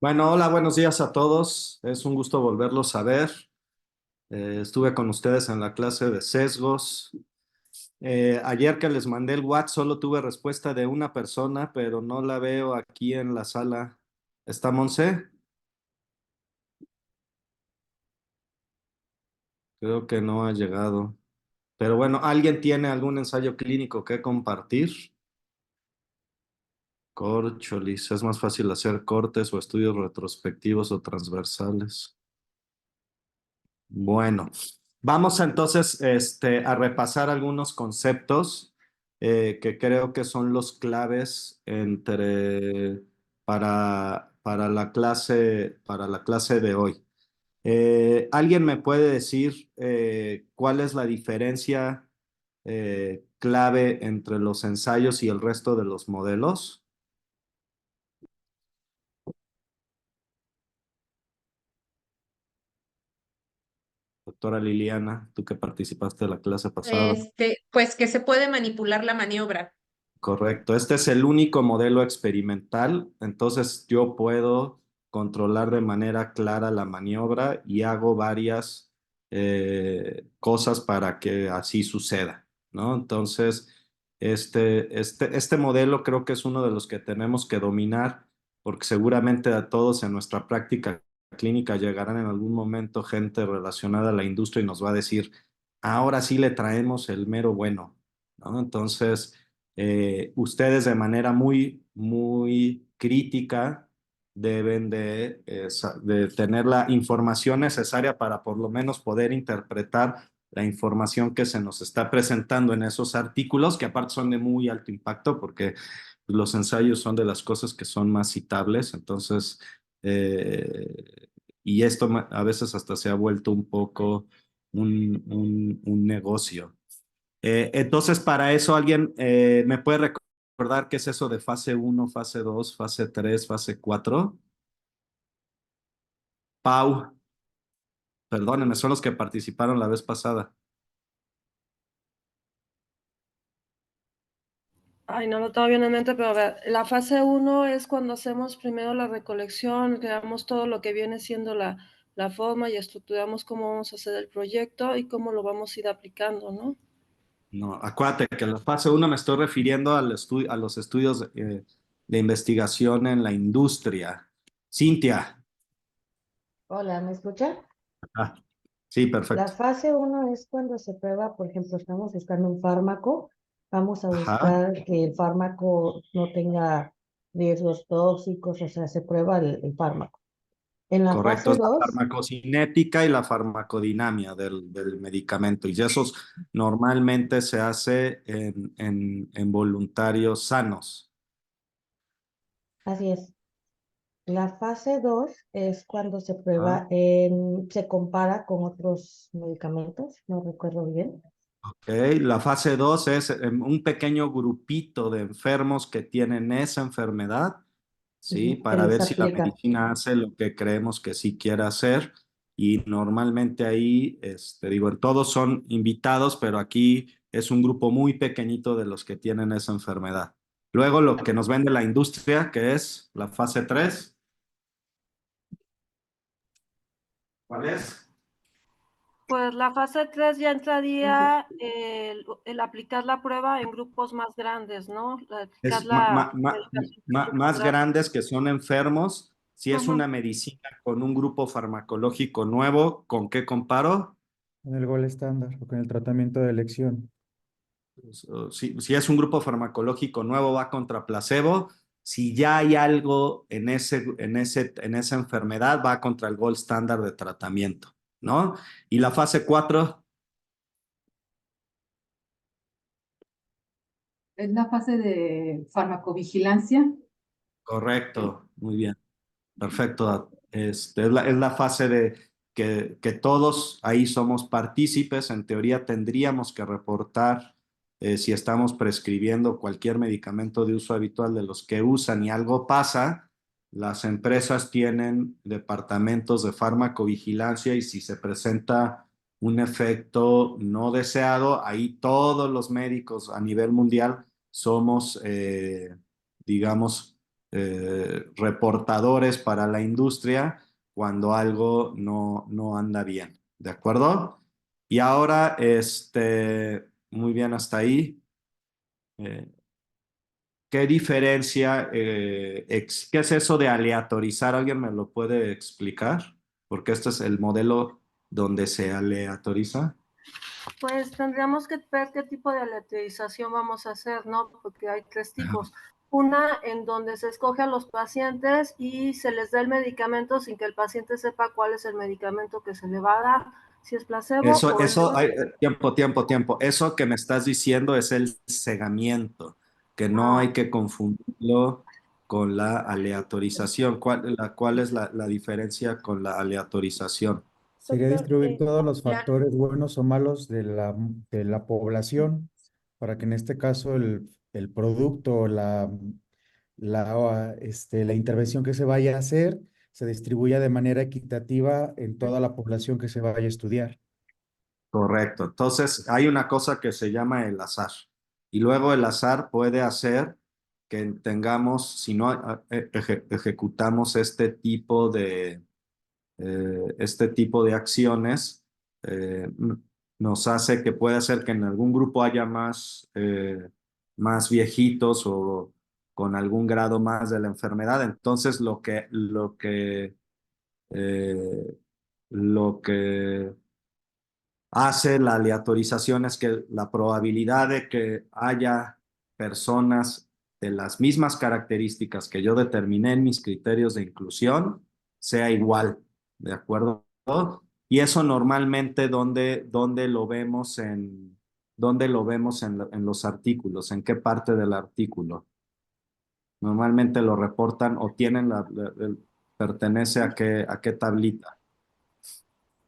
Bueno, hola, buenos días a todos. Es un gusto volverlos a ver. Estuve con ustedes en la clase de sesgos. Ayer que les mandé el WhatsApp solo tuve respuesta de una persona, pero no la veo aquí en la sala. ¿Está Monse? Creo que no ha llegado. Pero bueno, ¿alguien tiene algún ensayo clínico que compartir? Corcholis, es más fácil hacer cortes o estudios retrospectivos o transversales. Bueno, vamos entonces a repasar algunos conceptos que creo que son los claves para la clase de hoy. ¿Alguien me puede decir cuál es la diferencia clave entre los ensayos y el resto de los modelos? Doctora Liliana, tú que participaste de la clase pasada. Pues que se puede manipular la maniobra. Correcto. Este es el único modelo experimental, entonces yo puedo controlar de manera clara la maniobra y hago varias cosas para que así suceda, ¿no? Entonces, este modelo creo que es uno de los que tenemos que dominar porque seguramente a todos en nuestra práctica clínica llegarán en algún momento gente relacionada a la industria y nos va a decir, ahora sí le traemos el mero bueno, ¿no? Entonces ustedes de manera muy crítica deben de tener la información necesaria para por lo menos poder interpretar la información que se nos está presentando en esos artículos, que aparte son de muy alto impacto porque los ensayos son de las cosas que son más citables, entonces, y esto a veces hasta se ha vuelto un poco un negocio. Entonces, para eso, ¿alguien me puede recordar qué es eso de fase uno, fase 2, fase 3, fase 4? Pau, perdónenme, son los que participaron la vez pasada. Ay, no lo tengo bien en mente, pero a ver, la fase uno es cuando hacemos primero la recolección, creamos todo lo que viene siendo la forma y estructuramos cómo vamos a hacer el proyecto y cómo lo vamos a ir aplicando, ¿no? No, acuérdate que la fase uno me estoy refiriendo a los estudios de investigación en la industria. Cintia. Hola, ¿me escucha? Ah, sí, La perfecto. fase uno es cuando se prueba, por ejemplo, estamos buscando un fármaco, vamos a Ajá, buscar que el fármaco no tenga riesgos tóxicos, o sea, se prueba el fármaco. En la correcto. fase Es la 2, farmacocinética y la farmacodinamia del medicamento. Y eso normalmente se hace en voluntarios sanos. así es. La fase 2 es cuando se Ah, prueba se compara con otros medicamentos, no recuerdo bien. ok. La fase 2 es un pequeño grupito de enfermos que tienen esa enfermedad, ¿sí? Ujú, se Para les ver si la aplica. medicina hace lo que creemos que sí quiere hacer. Y normalmente ahí, digo, en todos son invitados, pero aquí es un grupo muy pequeñito de los que tienen esa enfermedad. Luego lo que nos vende la industria, que es la fase 3. ¿Cuál es? Pues la fase 3 ya Ujú. entraría el aplicar la prueba en grupos más grandes, ¿no? Aplicar Es la medicación más estructural. grandes que son enfermos. Si es Ujú. una medicina con un grupo farmacológico nuevo, ¿con qué comparo? Con el gol estándar o con el tratamiento de elección. Si es un grupo farmacológico nuevo, va contra placebo. Si ya hay algo en esa enfermedad, va contra el gold estándar de tratamiento, ¿no? Y la fase 4, Es la fase de farmacovigilancia. correcto, muy bien. Perfecto. Es la fase de que todos ahí somos partícipes. En teoría tendríamos que reportar si estamos prescribiendo cualquier medicamento de uso habitual de los que usan y algo pasa. Las empresas tienen departamentos de farmacovigilancia y si se presenta un efecto no deseado, ahí todos los médicos a nivel mundial somos, digamos, reportadores para la industria cuando algo no anda bien. ¿De acuerdo? Y ahora, muy bien hasta ahí. Eh, ¿Qué diferencia, qué es eso de aleatorizar? ¿Alguien me lo puede explicar? Porque este es el modelo donde se aleatoriza. Pues tendríamos que ver qué tipo de aleatorización vamos a hacer, ¿no? Porque hay tres Ajá. tipos. Una en donde se escoge a los pacientes y se les da el medicamento sin que el paciente sepa cuál es el medicamento que se le va a dar, si es placebo o es... Tiempo. Eso que me estás diciendo es el cegamiento, que no Ah, hay que confundirlo con la aleatorización. ¿Cuál es la diferencia con la aleatorización? Sería doctor, distribuir todos los La, factores buenos o malos de la población para que en este caso el producto o la intervención que se vaya a hacer se distribuya de manera equitativa en toda la población que se vaya a estudiar. Correcto. Entonces, hay una cosa que se llama el azar. Y luego el azar puede hacer que tengamos, si no ejecutamos este tipo de acciones, nos hace que puede hacer que en algún grupo haya más viejitos o con algún grado más de la enfermedad. Entonces, eh, lo que hace la aleatorización es que la probabilidad de que haya personas de las mismas características que yo determiné en mis criterios de inclusión sea igual, ¿de acuerdo? Y eso normalmente donde lo vemos en los artículos, en qué parte del artículo. Normalmente lo reportan o tienen pertenece a qué tablita.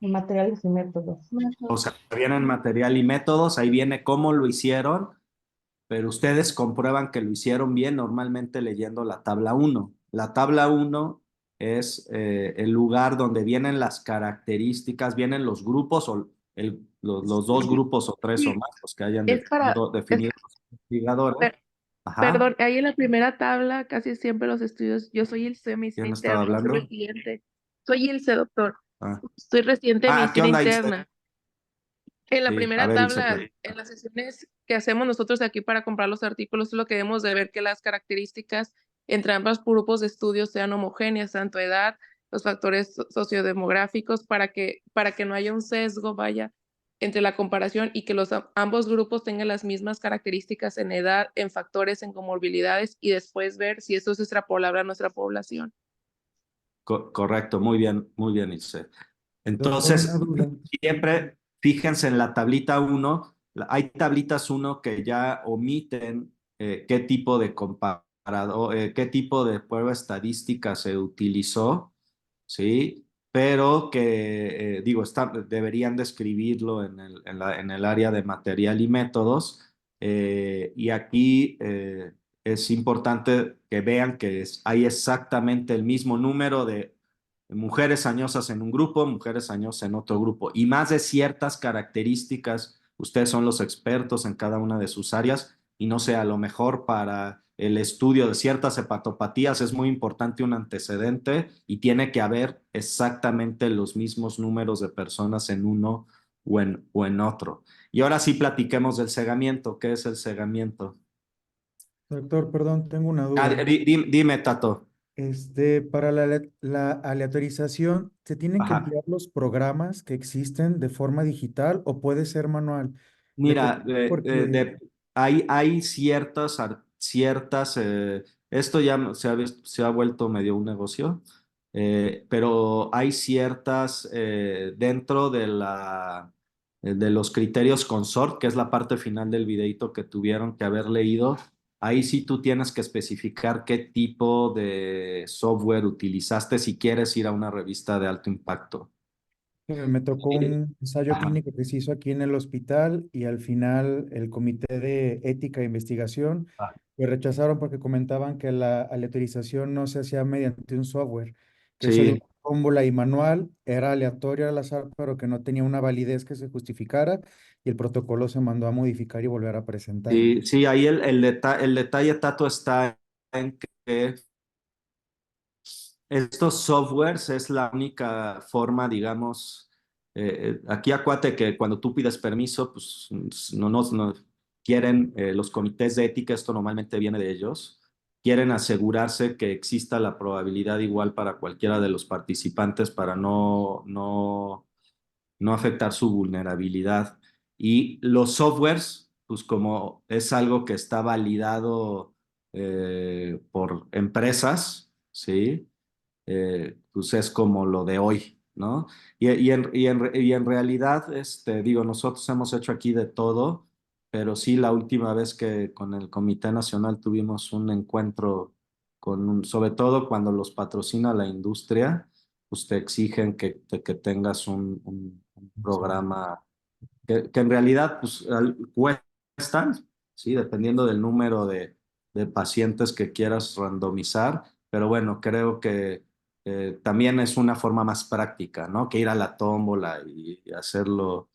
Materiales y métodos. O sea, vienen material y métodos, ahí viene cómo lo hicieron, pero ustedes comprueban que lo hicieron bien normalmente leyendo la tabla uno. La tabla uno es el lugar donde vienen las características, vienen los grupos o los dos grupos o tres o sí, más, los que hayan es para, definido los investigadores. per- Ajá. perdón, ahí en la primera tabla, casi siempre los estudios, yo soy el medicina ¿Quién estaba interna, soy hablando? residente, soy Ilse, doctor, Ah, soy residente de ¿Qué medicina onda, Ilse? interna. En la Sí, a primera ver, Ilse, tabla, en las sesiones que hacemos nosotros aquí para comprar los artículos, es lo que debemos de ver que las características entre ambos grupos de estudios sean homogéneas, tanto edad, los factores sociodemográficos, para que no haya un sesgo, vaya, entre la comparación y que ambos grupos tengan las mismas características en edad, en factores, en comorbilidades, y después ver si eso es extrapolable a nuestra población. correcto, muy bien, Ilse. Doctor, una Entonces, duda. siempre fíjense en la tablita uno. Hay tablitas uno que ya omiten qué tipo de qué tipo de prueba estadística se utilizó, ¿sí? Pero que, digo, deberían describirlo en el área de material y métodos. Y aquí es importante que vean que hay exactamente el mismo número de mujeres añosas en un grupo, mujeres añosas en otro grupo, y más de ciertas características. Ustedes son los expertos en cada una de sus áreas y no sé, a lo mejor para el estudio de ciertas hepatopatías es muy importante un antecedente y tiene que haber exactamente los mismos números de personas en uno o en otro. Y ahora sí platiquemos del cegamiento. ¿Qué es el cegamiento? Doctor, perdón, tengo una duda. Dime, Tato. Para la aleatorización, ¿se tienen que Ajá. emplear los programas que existen de forma digital o puede ser manual? Le Mira, pregunto porque hay esto ya se ha vuelto medio un negocio, pero hay ciertas dentro de los criterios consort, que es la parte final del videito que tuvieron que haber leído. Ahí sí tú tienes que especificar qué tipo de software utilizaste si quieres ir a una revista de alto impacto. me tocó Sí. un ensayo Ajá. clínico que se hizo aquí en el hospital y al final el Comité de Ética e Investigación lo rechazaron porque comentaban que la aleatorización no se hacía mediante un software, que eso de una Sí, fórmula y manual era aleatorio al azar, pero que no tenía una validez que se justificara y el protocolo se mandó a modificar y volver a presentar. sí, sí, ahí el detalle, Tato, está en que estos softwares es la única forma, digamos, aquí acuate que cuando tú pides permiso, pues no quieren los comités de ética, esto normalmente viene de ellos, quieren asegurarse que exista la probabilidad igual para cualquiera de los participantes para no afectar su vulnerabilidad. Y los softwares, pues como es algo que está validado por empresas, ¿sí? Pues es como lo de hoy, ¿no? Y en realidad, digo, nosotros hemos hecho aquí de todo, pero sí la última vez que con el Comité Nacional tuvimos un encuentro sobre todo cuando los patrocina la industria, pues te exigen que tengas un programa que en realidad pues, cuestan, ¿sí? Dependiendo del número de pacientes que quieras randomizar, pero bueno, creo que también es una forma más práctica, ¿no? Que ir a la tómbola y hacerlo,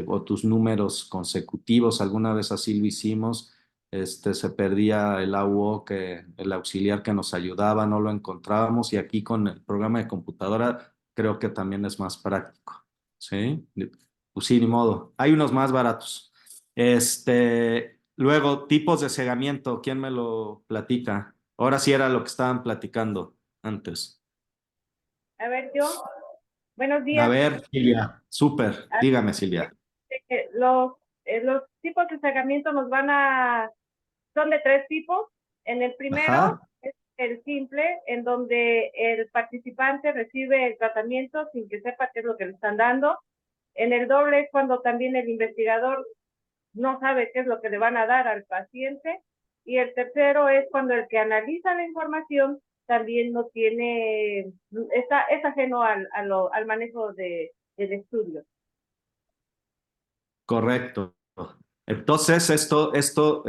o tus números consecutivos, alguna vez así lo hicimos, se perdía el AUO, el auxiliar que nos ayudaba, no lo encontrábamos y aquí con el programa de computadora creo que también es más práctico, ¿sí? Pues sí, ni modo. Hay unos más baratos. Luego, tipos de cegamiento, ¿quién me lo platica? Ahora sí era lo que estaban platicando antes. A ver, yo, buenos A días. ver, Silvia, súper, dígame, Silvia. Los tipos de cegamiento son de 3 tipos. En el primero Ajá, es el simple, en donde el participante recibe el tratamiento sin que sepa qué es lo que le están dando. En el doble es cuando también el investigador no sabe qué es lo que le van a dar al paciente. Y el tercero es cuando el que analiza la información también no tiene, es ajeno al manejo del estudio. correcto. Entonces, esto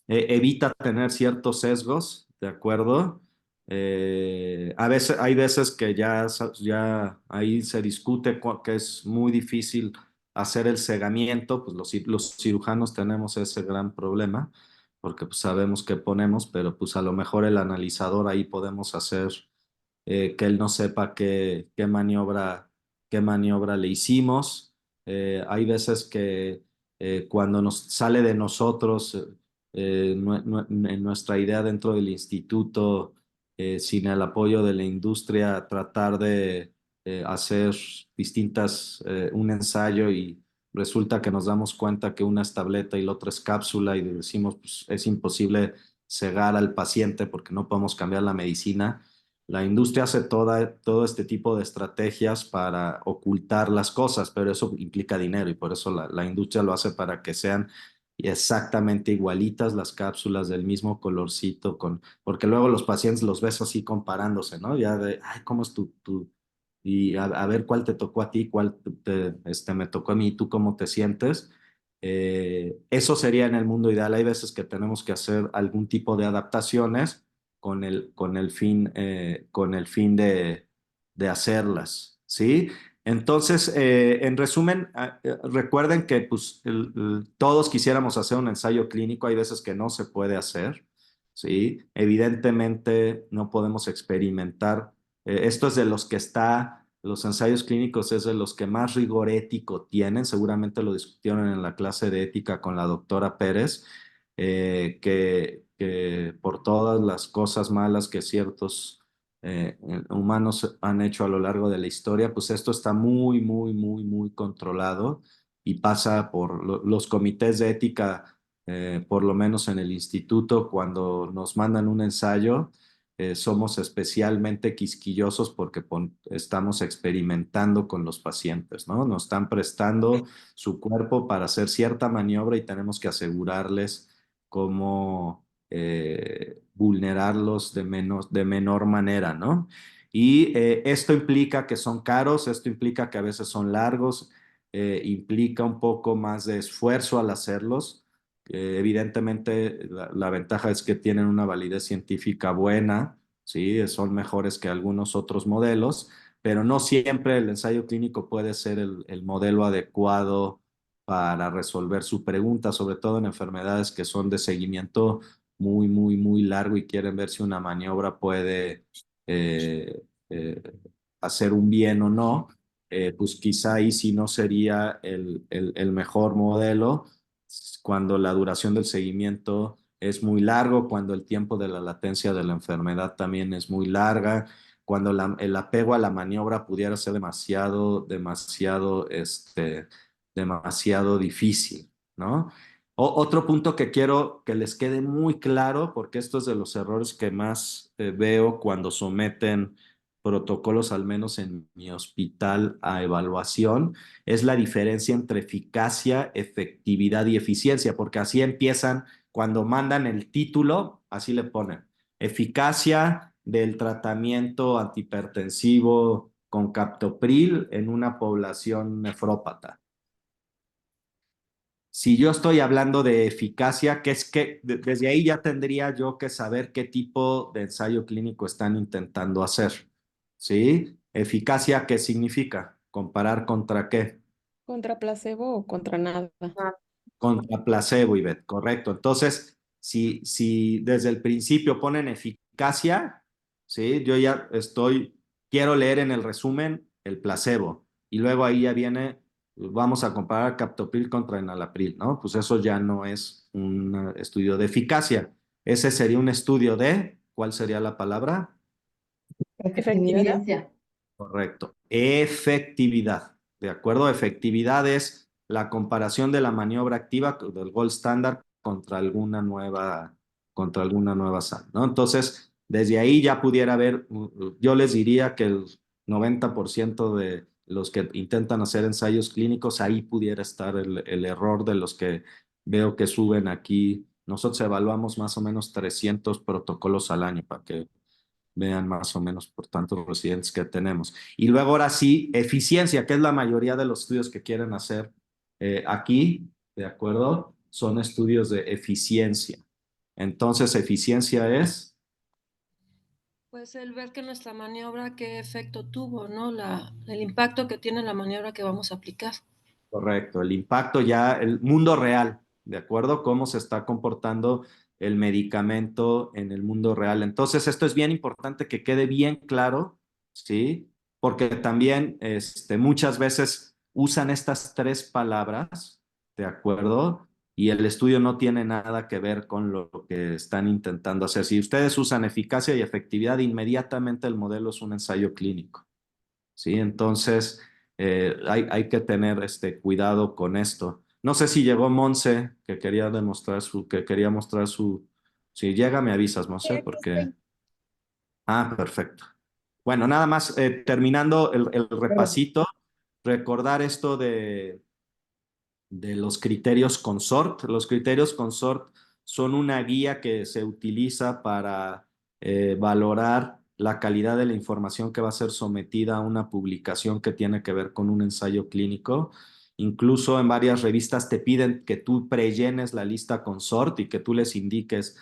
evita tener ciertos sesgos, ¿de acuerdo? Hay veces que ya ahí se discute que es muy difícil hacer el cegamiento, pues los cirujanos tenemos ese gran problema, porque pues sabemos qué ponemos, pero pues a lo mejor el analizador ahí podemos hacer que él no sepa qué maniobra le hicimos. Hay veces que cuando nos sale de nosotros en nuestra idea dentro del instituto, sin el apoyo de la industria, tratar de hacer un ensayo y resulta que nos damos cuenta que una es tableta y la otra es cápsula y decimos, pues es imposible cegar al paciente porque no podemos cambiar la medicina. La industria hace todo este tipo de estrategias para ocultar las cosas, pero eso implica dinero y por eso la industria lo hace para que sean exactamente igualitas las cápsulas del mismo colorcito, porque luego los pacientes los ves así comparándose, ¿no? Ya de, ay, ¿cómo es y a ver cuál te tocó a ti, cuál me tocó a mí, tú cómo te sientes. Eso sería en el mundo ideal. Hay veces que tenemos que hacer algún tipo de adaptaciones con el fin de hacerlas, ¿sí? Entonces, en resumen, recuerden que pues, todos quisiéramos hacer un ensayo clínico, hay veces que no se puede hacer, ¿sí? Evidentemente no podemos experimentar. Esto es de los ensayos clínicos es de los que más rigor ético tienen, seguramente lo discutieron en la clase de ética con la doctora Pérez, que por todas las cosas malas que ciertos humanos han hecho a lo largo de la historia, pues esto está muy, muy, muy, muy controlado y pasa por los comités de ética, por lo menos en el instituto, cuando nos mandan un ensayo, somos especialmente quisquillosos porque estamos experimentando con los pacientes, ¿no? Nos están prestando su cuerpo para hacer cierta maniobra y tenemos que asegurarles cómo vulnerarlos de menor manera, ¿no? Y esto implica que son caros, esto implica que a veces son largos, implica un poco más de esfuerzo al hacerlos. Evidentemente, la ventaja es que tienen una validez científica buena, ¿sí? Son mejores que algunos otros modelos, pero no siempre el ensayo clínico puede ser el modelo adecuado para resolver su pregunta, sobre todo en enfermedades que son de seguimiento muy, muy, muy largo y quieren ver si una maniobra puede eh, eh, hacer un bien o no, pues quizá ahí sí no sería el mejor modelo cuando la duración del seguimiento es muy largo, cuando el tiempo de la latencia de la enfermedad también es muy larga, cuando el apego a la maniobra pudiera ser demasiado difícil, ¿no? Otro punto que quiero que les quede muy claro, porque esto es de los errores que más veo cuando someten protocolos, al menos en mi hospital, a evaluación, es la diferencia entre eficacia, efectividad y eficiencia, porque así empiezan, cuando mandan el título, así le ponen, eficacia del tratamiento antihipertensivo con captopril en una población nefrópata. Si yo estoy hablando de eficacia, que es que desde ahí ya tendría yo que saber qué tipo de ensayo clínico están intentando hacer, ¿sí? Eficacia, ¿qué significa? ¿Comparar contra qué? ¿Contra placebo o contra nada? Contra placebo, Ivette, correcto. Entonces, si desde el principio ponen eficacia, ¿sí? Yo ya quiero leer en el resumen el placebo y luego ahí ya viene, vamos a comparar captopril contra enalapril, ¿no? Pues eso ya no es un estudio de eficacia. Ese sería un estudio de, ¿cuál sería la palabra? Efectividad. Evidencia. Correcto. Efectividad. ¿De acuerdo? Efectividad es la comparación de la maniobra activa del gold standard contra alguna nueva sal, ¿no? Entonces, desde ahí ya pudiera haber, yo les diría que el 90% de los que intentan hacer ensayos clínicos, ahí pudiera estar el error de los que veo que suben aquí. Nosotros evaluamos más o menos 300 protocolos al año para que vean más o menos por tantos residentes que tenemos. Y luego ahora sí, eficiencia, que es la mayoría de los estudios que quieren hacer aquí, ¿de acuerdo? Son estudios de eficiencia. Entonces, eficiencia es, Pues el ver que nuestra maniobra, qué efecto tuvo, ¿no? El impacto que tiene la maniobra que vamos a aplicar. correcto, el impacto ya, el mundo real, ¿de acuerdo? Cómo se está comportando el medicamento en el mundo real. Entonces, esto es bien importante que quede bien claro, ¿sí? Porque también muchas veces usan estas tres palabras, ¿de acuerdo? Y el estudio no tiene nada que ver con lo que están intentando hacer. Si ustedes usan eficacia y efectividad, inmediatamente el modelo es un ensayo clínico, ¿sí? Entonces, hay que tener cuidado con esto. No sé si llegó Monse, que quería mostrar su. Si llega, me avisas, Monse, porque. Ah, perfecto. Bueno, nada más terminando el repasito, recordar esto de los criterios consort. Los criterios consort son una guía que se utiliza para valorar la calidad de la información que va a ser sometida a una publicación que tiene que ver con un ensayo clínico. Incluso en varias revistas te piden que tú prellenes la lista consort y que tú les indiques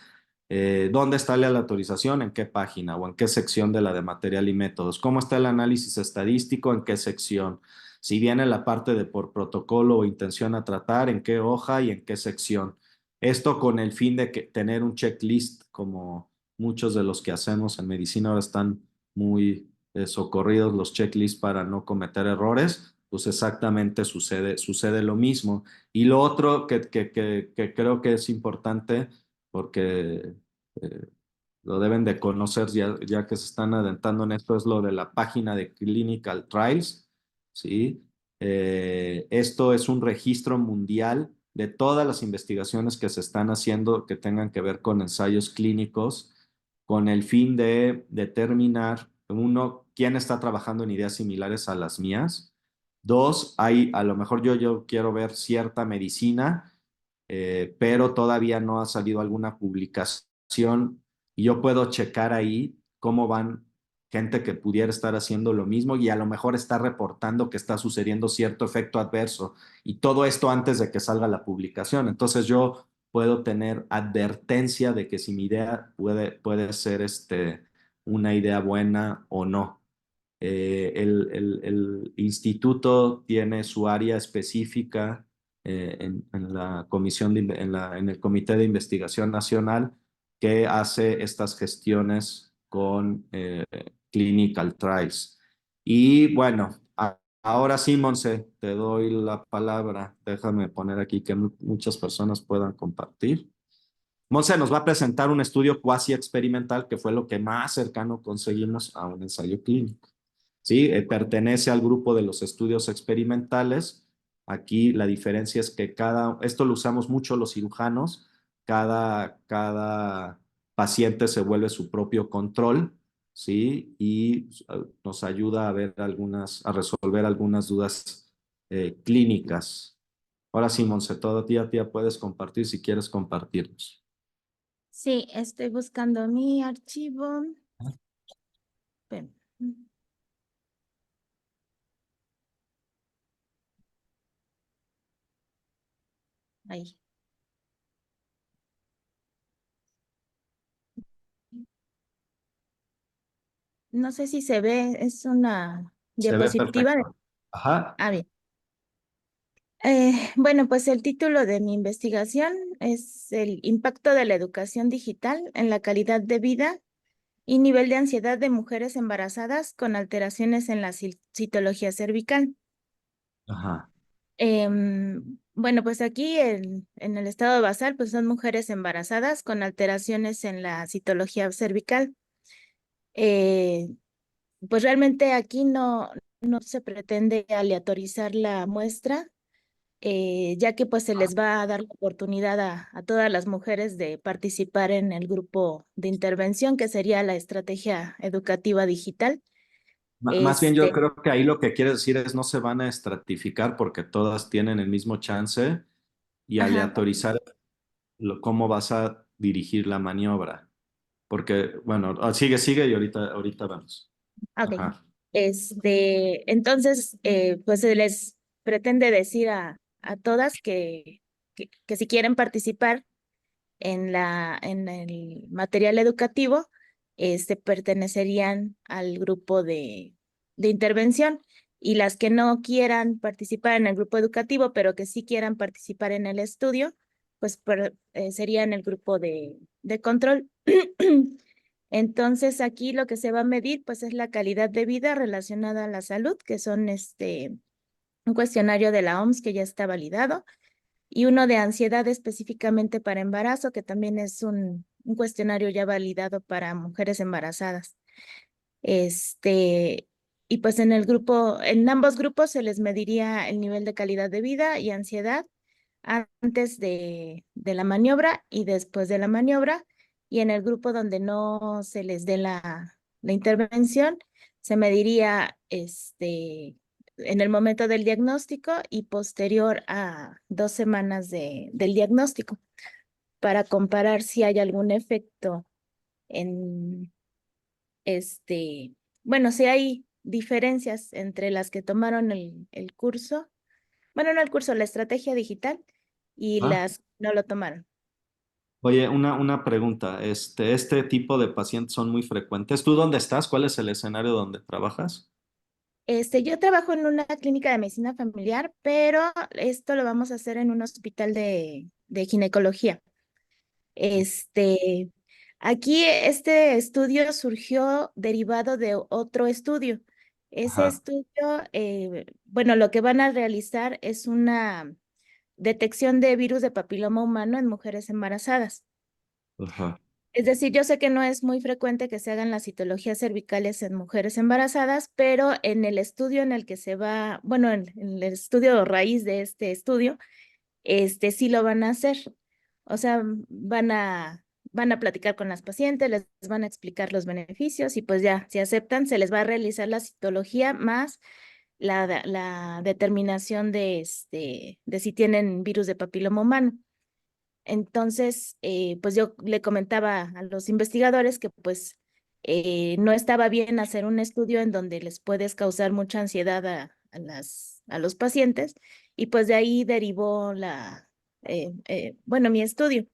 dónde está la autorización, en qué página o en qué sección de la de material y métodos, cómo está el análisis estadístico, en qué sección, si viene la parte de por protocolo o intención a tratar, en qué hoja y en qué sección. Esto con el fin de tener un checklist, como muchos de los que hacemos en medicina ahora están muy socorridos los checklists para no cometer errores, pues exactamente sucede lo mismo. Y lo otro que creo que es importante, porque eh, lo deben de conocer ya que se están adentrando en esto, es lo de la página de Clinical Trials, ¿sí? Esto es un registro mundial de todas las investigaciones que se están haciendo que tengan que ver con ensayos clínicos, con el fin de determinar, uno, quién está trabajando en ideas similares a las mías. Dos, a lo mejor yo quiero ver cierta medicina, pero todavía no ha salido alguna publicación y yo puedo checar ahí cómo van gente que pudiera estar haciendo lo mismo y a lo mejor está reportando que está sucediendo cierto efecto adverso y todo esto antes de que salga la publicación. Entonces yo puedo tener advertencia de que si mi idea puede ser una idea buena o no. El instituto tiene su área específica en la comisión en el Comité de Investigación Nacional que hace estas gestiones con clinical trials. Y bueno, ahora sí, Monse, te doy la palabra. Déjame poner aquí que muchas personas puedan compartir. Monse nos va a presentar un estudio cuasi experimental que fue lo que más cercano conseguimos a un ensayo clínico. ¿Sí? Pertenece al grupo de los estudios experimentales. Aquí la diferencia es que esto lo usamos mucho los cirujanos, cada paciente se vuelve su propio control, ¿sí? Y nos ayuda a resolver algunas dudas clínicas. Ahora sí, Monse, todo tía puedes compartir si quieres compartirnos. Sí, estoy buscando mi archivo. Ven. Ahí. No sé si se ve, es una Se ve diapositiva. perfecto. Ajá. Ah, bien. Bueno, pues el título de mi investigación es el impacto de la educación digital en la calidad de vida y nivel de ansiedad de mujeres embarazadas con alteraciones en la citología cervical. Ajá. Bueno, pues aquí en el estado basal, pues son mujeres embarazadas con alteraciones en la citología cervical. Pues realmente aquí no se pretende aleatorizar la muestra, ya que pues se les va a dar la oportunidad a todas las mujeres de participar en el grupo de intervención, que sería la estrategia educativa digital. Más bien yo creo que ahí lo que quiere decir es no se van a estratificar porque todas tienen el mismo chance y Ajá, aleatorizar cómo vas a dirigir la maniobra. Porque, bueno, sigue y ahorita vamos. ok. Ajá. Entonces, pues se les pretende decir a todas que si quieren participar en el material educativo, pertenecerían al grupo de intervención, y las que no quieran participar en el grupo educativo, pero que sí quieran participar en el estudio, pues serían el grupo de control. Entonces, aquí lo que se va a medir, pues, es la calidad de vida relacionada a la salud, que son un cuestionario de la OMS que ya está validado, y uno de ansiedad específicamente para embarazo, que también es un cuestionario ya validado para mujeres embarazadas. Y pues en ambos grupos se les mediría el nivel de calidad de vida y ansiedad antes de la maniobra y después de la maniobra. Y en el grupo donde no se les dé la intervención, se mediría en el momento del diagnóstico y posterior a 2 semanas del diagnóstico, para comparar si hay algún efecto en bueno, si hay diferencias entre las que tomaron el curso, bueno, no el curso, la estrategia digital, y Ah, las que no lo tomaron. oye, una pregunta. Este tipo de pacientes son muy frecuentes. ¿Tú dónde estás? ¿Cuál es el escenario donde trabajas? Yo trabajo en una clínica de medicina familiar, pero esto lo vamos a hacer en un hospital de ginecología. Aquí este estudio surgió derivado de otro estudio. Ese Ajá. estudio, bueno, lo que van a realizar es una detección de virus de papiloma humano en mujeres embarazadas. Ajá. Es decir, yo sé que no es muy frecuente que se hagan las citologías cervicales en mujeres embarazadas, pero en el estudio en el que se va, bueno, en el estudio raíz de este estudio, sí lo van a hacer. O sea, van a platicar con las pacientes, les van a explicar los beneficios, y pues ya, si aceptan, se les va a realizar la citología más la determinación de si tienen virus de papiloma humano. Entonces, pues yo le comentaba a los investigadores que pues no estaba bien hacer un estudio en donde les puedes causar mucha ansiedad a los pacientes, y pues de ahí derivó bueno, mi estudio.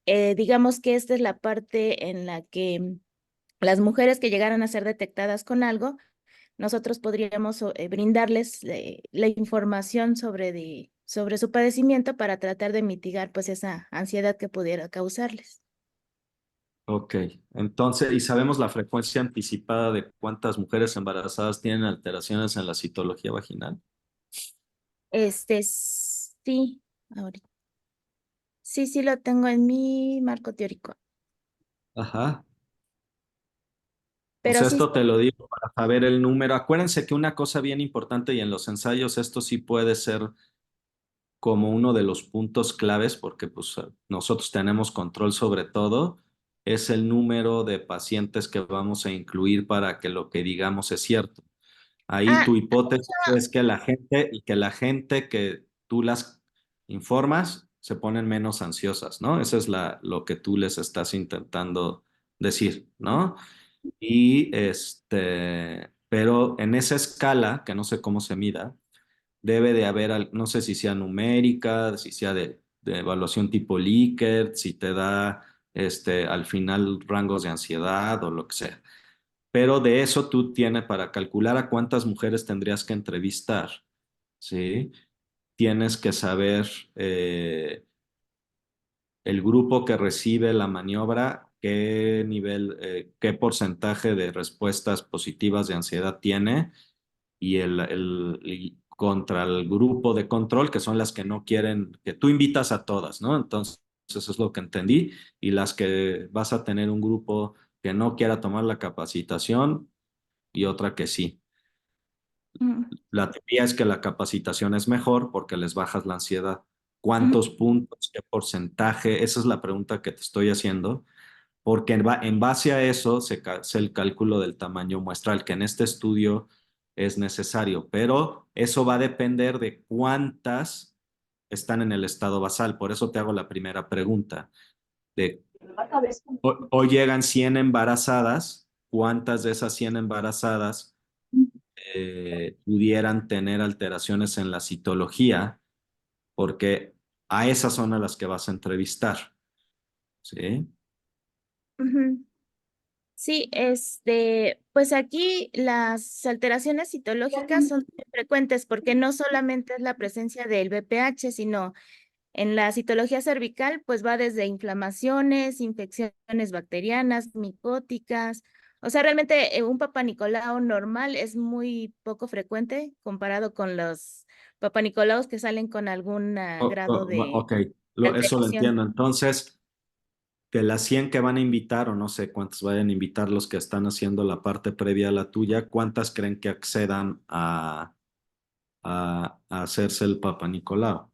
Digamos que esta es la parte en la que las mujeres que llegaran a ser detectadas con algo, nosotros podríamos brindarles la información sobre su padecimiento para tratar de mitigar pues esa ansiedad que pudiera causarles. Ok, entonces, ¿y sabemos la frecuencia anticipada de cuántas mujeres embarazadas tienen alteraciones en la citología vaginal? Sí, ahorita. Sí, lo tengo en mi marco teórico, Ajá. O pero sea, sí, esto te lo digo para saber el número. Acuérdense que una cosa bien importante y en los ensayos esto sí puede ser como uno de los puntos claves porque pues nosotros tenemos control sobre todo, es el número de pacientes que vamos a incluir para que lo que digamos es cierto. Ahí ah, tu hipótesis es que la gente que tú las informas se ponen menos ansiosas, ¿no? Eso es lo que tú les estás intentando decir, ¿no? Y pero en esa escala, que no sé cómo se mida, debe de haber, no sé si sea numérica, si sea de evaluación tipo Likert, si te da al final rangos de ansiedad o lo que sea. Pero de eso tú tienes para calcular a cuántas mujeres tendrías que entrevistar, ¿sí? Tienes que saber el grupo que recibe la maniobra, qué nivel, qué porcentaje de respuestas positivas de ansiedad tiene y contra el grupo de control, que son las que no quieren, que tú invitas a todas, ¿no? Entonces, eso es lo que entendí. Y las que vas a tener un grupo que no quiera tomar la capacitación y otra que sí. mm, La teoría es que la capacitación es mejor porque les bajas la ansiedad. ujú, ¿Cuántos puntos? ¿Qué porcentaje? Esa es la pregunta que te estoy haciendo, porque en base a eso se hace el cálculo del tamaño muestral, que en este estudio es necesario, pero eso va a depender de cuántas están en el estado basal. Por eso te hago la primera pregunta. De, hoy llegan 100 embarazadas, ¿cuántas de esas 100 embarazadas pudieran tener alteraciones en la citología? Porque a esas son a las que vas a entrevistar, ¿sí? ujú. Sí, pues aquí las alteraciones citológicas son muy frecuentes porque no solamente es la presencia del BPH, sino en la citología cervical, pues va desde inflamaciones, infecciones bacterianas, micóticas. O sea, realmente un papanicolao normal es muy poco frecuente comparado con los papanicolaos que salen con algún grado de Ok, eso lo alteración. entiendo. Entonces, de las 100 que van a invitar, o no sé cuántas vayan a invitar los que están haciendo la parte previa a la tuya, ¿cuántas creen que accedan a hacerse el Papa Nicolau?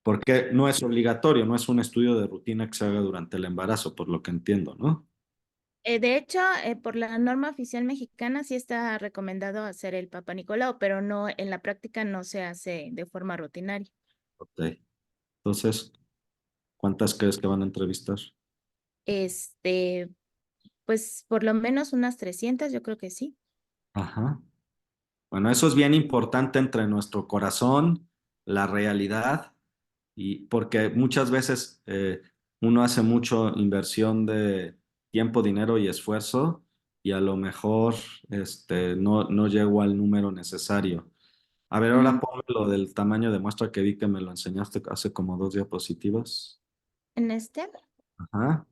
Porque no es obligatorio, no es un estudio de rutina que se haga durante el embarazo, por lo que entiendo, ¿no? De hecho, por la norma oficial mexicana sí está recomendado hacer el Papa Nicolau, pero no, en la práctica no se hace de forma rutinaria. Ok. Entonces, ¿cuántas crees que van a entrevistar? Este, pues por lo menos unas 300, yo creo que sí. Ajá. Bueno, eso es bien importante entre nuestro corazón, la realidad, y porque muchas veces uno hace mucho inversión de tiempo, dinero y esfuerzo y a lo mejor no llego al número necesario. A ver, ahora Ujú. ponme lo del tamaño de muestra que vi que me lo enseñaste hace como 2 diapositivas. En este, Ajá.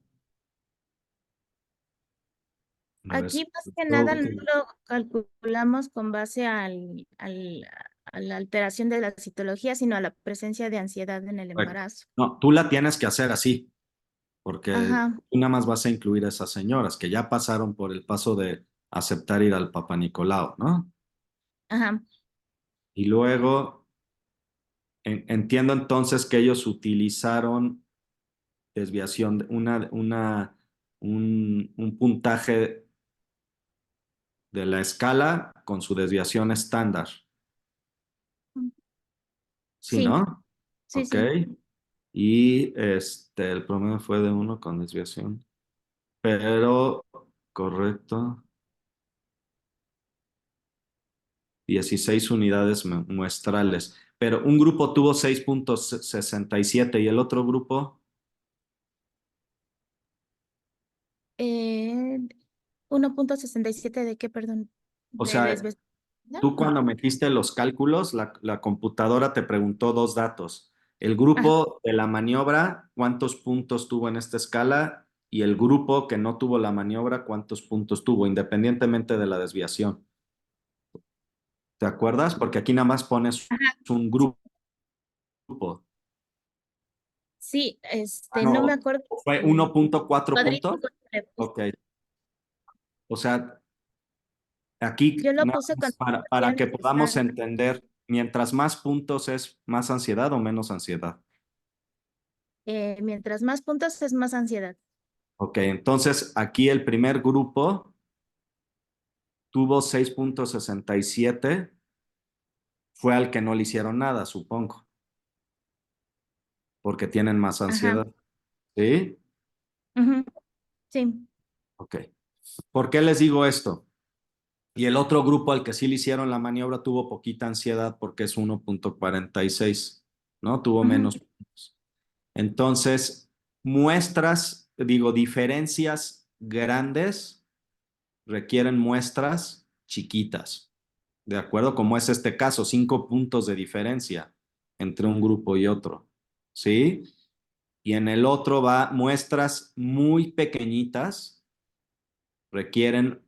A ver, aquí más que nada ok. no lo calculamos con base a la alteración de la citología, sino a la presencia de ansiedad en el Correcto. embarazo. No, tú la tienes que hacer así, porque Ajá, tú nada más vas a incluir a esas señoras que ya pasaron por el paso de aceptar ir al Papa Nicolau, ¿no? ajá. Y luego entiendo entonces que ellos utilizaron desviación, un puntaje de la escala con su desviación estándar, ¿sí, Sí, no? sí, Ok. sí. Y el promedio fue de 1 con desviación, pero correcto. 16 unidades muestrales, pero un grupo tuvo 6,67 y el otro grupo, Eh, 1.67 de qué, perdón, o de sea, desvés. ¿No? tú cuando metiste los cálculos, la computadora te preguntó dos datos. El Ajá. grupo de la maniobra, ¿cuántos puntos tuvo en esta escala? y el grupo que no tuvo la maniobra, ¿cuántos puntos tuvo? Independientemente de la desviación. ¿Te acuerdas? Porque aquí nada más pones un grupo. Sí, Ah, no me no, acuerdo. fue 1.4 Cuadrículo puntos. le puse. Ok. O sea, aquí Yo lo nada puse más cuando para hacía que podamos necesario. entender, mientras más puntos es más ansiedad o menos ansiedad. Mientras más puntos es más ansiedad. Ok, entonces aquí el primer grupo tuvo 6.67, fue al que no le hicieron nada, supongo, porque tienen más Ajá. ansiedad. ¿Sí? Ujú, sí. Ok. ¿Por qué les digo esto? Y el otro grupo al que sí le hicieron la maniobra tuvo poquita ansiedad porque es 1.46, ¿no? Tuvo Ujú. menos puntos. Entonces, diferencias grandes requieren muestras chiquitas, ¿de acuerdo? Como es este caso, 5 puntos de diferencia entre un grupo y otro, ¿sí? Y en el otro va muestras muy pequeñitas, requieren,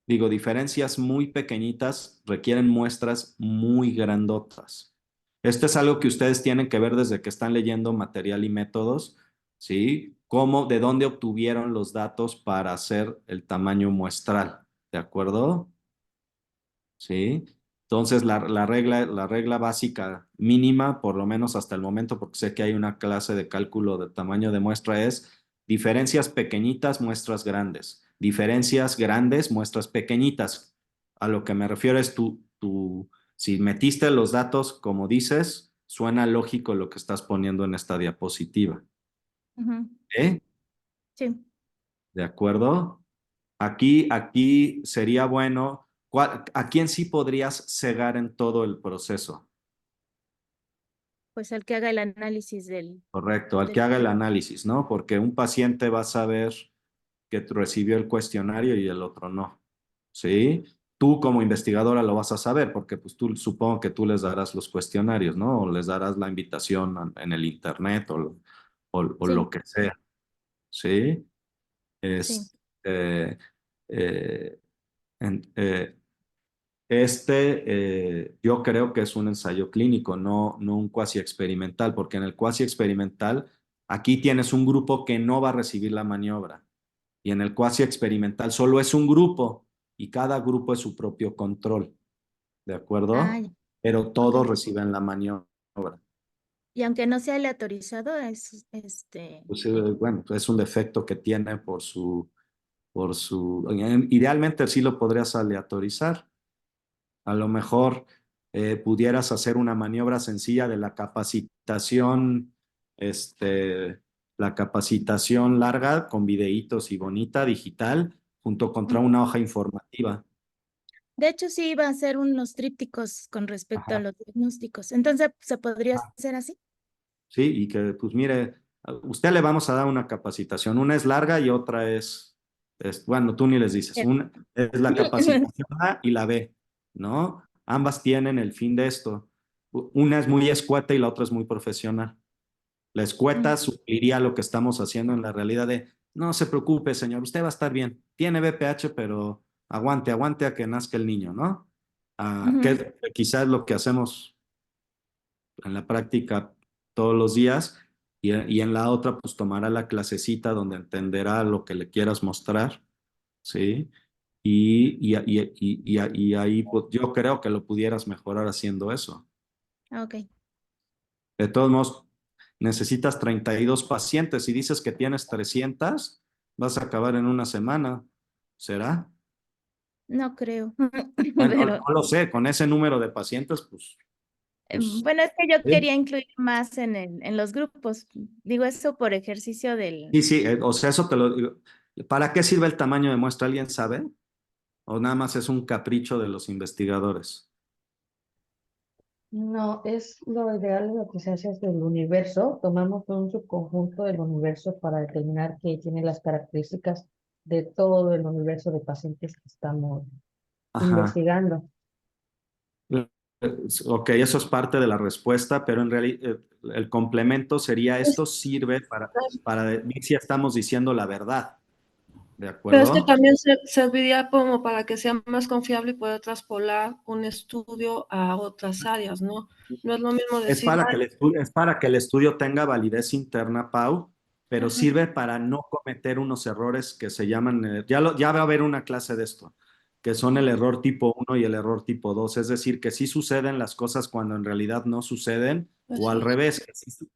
diferencias muy pequeñitas requieren muestras muy grandotas. Esto es algo que ustedes tienen que ver desde que están leyendo material y métodos, ¿sí? Cómo, de dónde obtuvieron los datos para hacer el tamaño muestral, ¿de acuerdo? ¿Sí? Entonces, la regla básica mínima, por lo menos hasta el momento, porque sé que hay una clase de cálculo de tamaño de muestra, es diferencias pequeñitas, muestras grandes. Diferencias grandes, muestras pequeñitas. A lo que me refiero es si metiste los datos como dices, suena lógico lo que estás poniendo en esta diapositiva. Ujú, ¿Eh? sí. ¿De acuerdo? Aquí sería bueno, ¿a quién sí podrías cegar en todo el proceso? Pues el que haga el análisis Correcto, al que del... haga el análisis, ¿no? Porque un paciente va a saber que recibió el cuestionario y el otro no, ¿sí? Tú como investigadora lo vas a saber porque pues tú supongo que tú les darás los cuestionarios, ¿no? O les darás la invitación en el internet o lo Sí, que sea, ¿sí? sí. Es, eh, eh, en- eh, yo creo que es un ensayo clínico, no un cuasi experimental, porque en el cuasi experimental, aquí tienes un grupo que no va a recibir la maniobra, y en el cuasi experimental solo es un grupo, y cada grupo es su propio control, ¿de Ah, acuerdo? ya, Pero ok. todos reciben la maniobra. Y aunque no sea aleatorizado, Pues, bueno, es un defecto que tiene idealmente sí lo podrías aleatorizar. A lo mejor pudieras hacer una maniobra sencilla de la capacitación larga con videitos y bonita, digital, junto contra Ujú. una hoja informativa. De hecho, sí iba a hacer unos trípticos con respecto a Ajá. los diagnósticos. Entonces, ¿se podría hacer así? Sí, y que pues mire, a usted le vamos a dar una capacitación. Una es larga y otra bueno, tú ni les dices. Bien. Una es la capacitación A y la B, ¿no? Ambas tienen el fin de esto. Una es muy escueta y la otra es muy profesional. La Mm, escueta supliría lo que estamos haciendo en la realidad de, no se preocupe, señor, usted va a estar bien. Tiene BPH, pero aguante, aguante a que nazca el niño, ¿no? ujú. Que quizás lo que hacemos en la práctica todos los días y en la otra pues tomará la clasecita donde entenderá lo que le quieras mostrar, ¿sí? Y ahí pues, yo creo que lo pudieras mejorar haciendo eso. Ok. De todos modos, necesitas 32 pacientes. Si dices que tienes 300, vas a acabar en una semana. ¿Será? No creo. Bueno, no Pero lo sé. Con ese número de pacientes, pues, bueno, es que yo ¿sí? quería incluir más en los grupos. Digo eso por ejercicio Sí, sí, o sea, eso te lo digo. ¿Para qué sirve el tamaño de muestra? ¿Alguien sabe? ¿O nada más es un capricho de los investigadores? No, es lo ideal, lo que se hace es del universo. Tomamos un subconjunto del universo para determinar que tiene las características de todo el universo de pacientes que estamos Ajá. investigando. Ok, eso es parte de la respuesta, pero en realidad el complemento sería Es- esto sirve para ver si estamos diciendo la verdad, ¿de Pero es que acuerdo? también serviría como para que sea más confiable y poder traspolar un estudio a otras áreas, ¿no? No es lo mismo Es decir, para que es para que el estudio tenga validez interna, Pau, pero ajá, sirve para no cometer unos errores que se llaman, ya va a haber una clase de esto, que son el error tipo uno y el error tipo 2. Es decir, que sí suceden las cosas cuando en realidad no suceden, o así al es. revés,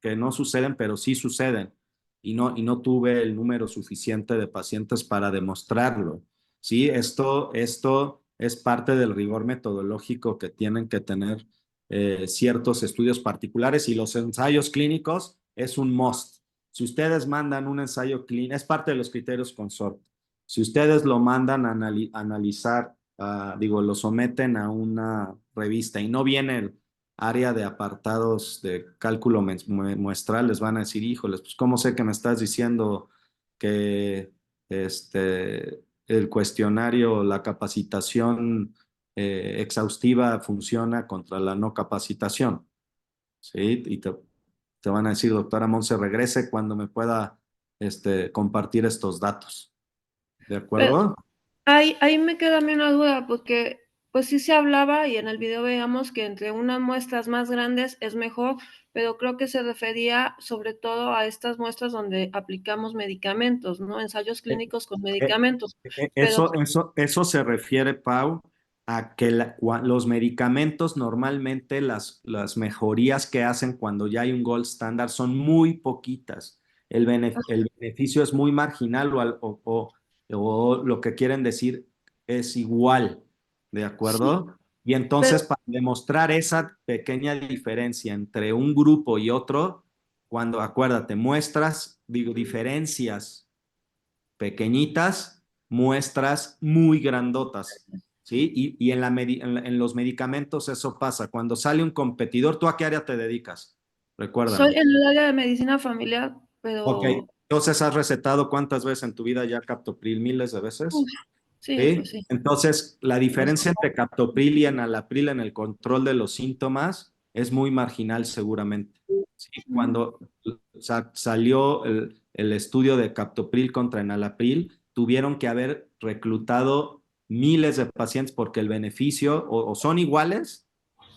que no suceden, pero sí suceden, y no tuve el número suficiente de pacientes para demostrarlo. Sí, esto es parte del rigor metodológico que tienen que tener ciertos estudios particulares, y los ensayos clínicos es un must. Si ustedes mandan un ensayo clínico, es parte de los criterios consort. Si ustedes lo mandan a analizar, lo someten a una revista y no viene el área de apartados de cálculo muestral, les van a decir, híjoles, pues ¿cómo sé que me estás diciendo que el cuestionario, la capacitación exhaustiva funciona contra la no capacitación? ¿Sí? Y te van a decir, doctora Monse, regrese cuando me pueda compartir estos datos. ¿De Pero acuerdo? ahí me queda a mí una duda, porque pues sí se hablaba y en el video veíamos que entre unas muestras más grandes es mejor, pero creo que se refería sobre todo a estas muestras donde aplicamos medicamentos, ¿no? Ensayos clínicos con Eh, medicamentos. Pero eso se refiere, Pau, a que los medicamentos normalmente las mejorías que hacen cuando ya hay un gold standard son muy poquitas. El beneficio es muy marginal o lo que quieren decir es igual, ¿de sí, acuerdo? Y pero entonces para demostrar esa pequeña diferencia entre un grupo y otro, cuando acuérdate, diferencias pequeñitas, muestras muy grandotas, ¿sí? Y en los medicamentos eso pasa. Cuando sale un competidor, ¿tú a qué área te dedicas? soy Recuérdame. en el área de medicina familiar, Ok, pero entonces has recetado ¿cuántas veces en tu vida ya captopril? Miles de uf, veces. sí, ¿Sí? pues sí. Entonces, la diferencia entre captopril y enalapril en el control de los síntomas es muy marginal seguramente. ¿Sí? Ujú. Cuando salió el estudio de captopril contra enalapril, tuvieron que haber reclutado miles de pacientes porque el beneficio o son iguales